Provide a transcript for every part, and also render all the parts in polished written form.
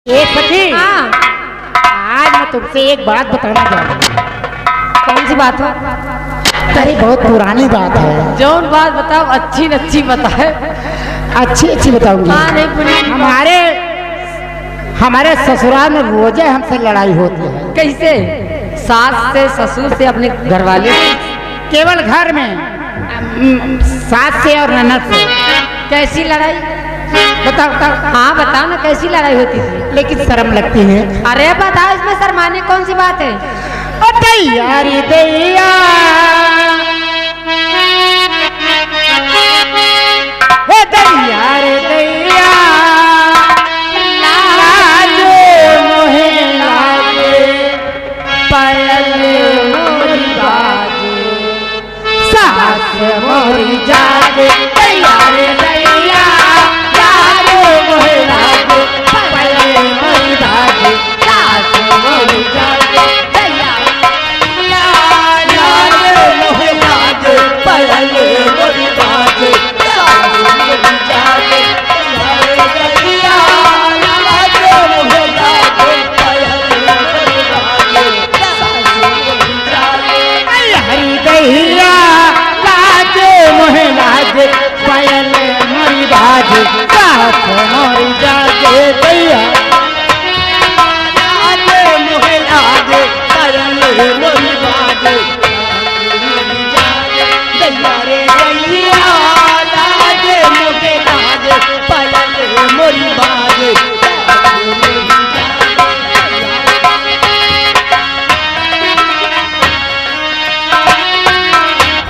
एक सखी, हाँ। आज मैं तुमसे एक बात बताना चाहता हूँ। कौन सी बात हो? अरे बहुत पुरानी बात है। जौन बात बताओ अच्छी न अच्छी बताए। अच्छी अच्छी बताऊंगी। हाँ नहीं पुरानी। हमारे ससुराल में रोजे हमसे लड़ाई होती है। कैसे? सास से, ससुर से, अपने घरवाले से? केवल घर में सास से और ननद से। कैसी लड़ाई? बताओ बताओ। हाँ बताओ ना, कैसी लड़ाई होती थी? लेकिन शर्म लगती है। अरे बताओ, इसमें शर्माने कौन सी बात है? दैया रे दैया, दैया रे दैया, लागे मोहे लागे, पायल मोरी बाजे, सास मोरी जागे। दैया रे दैया, लागे मोहे लागे, पायल मोरी बाजे, सास मोरी जागे। पायल मोरी बाजे, सास मोरी जागे। दैया लागे मोहे लागे, पायल मोरी बाजे, दैया रे दैया, लागे मोहे लागे, पायल मोरी बाजे।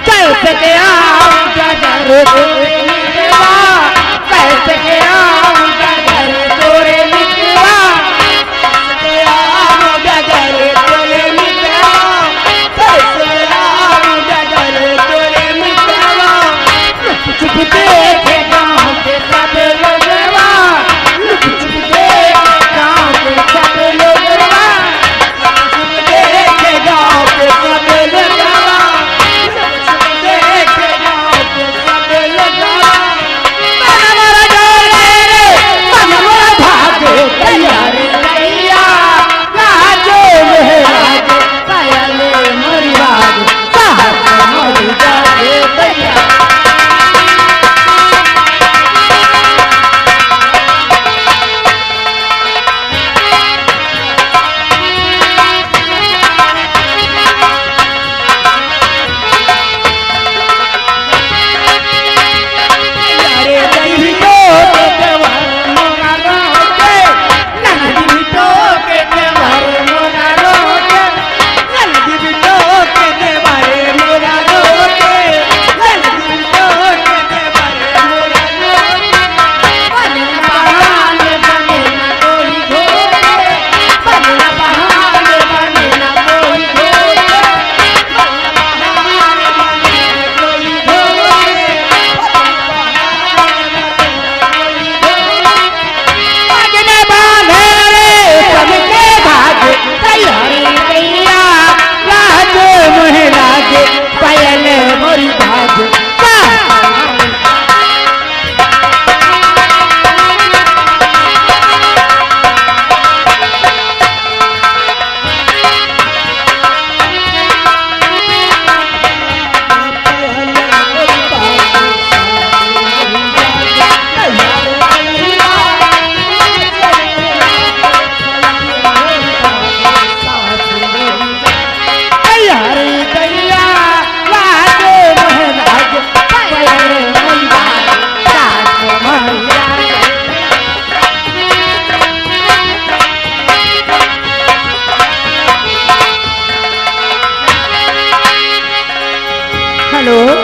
कैसे गया डगर तोरे निकला, कैसे गया डगर तोरे निकला, कैसे गया डगर तोरे निकला, कैसे गया डगर तोरे निकला। लुक छुप देखे गाँव के सब लोगवा, लुक छुप देखे गाँव के सब लोगवा, लुक छुप देखे गाँव के सब लोगवा, हेलो।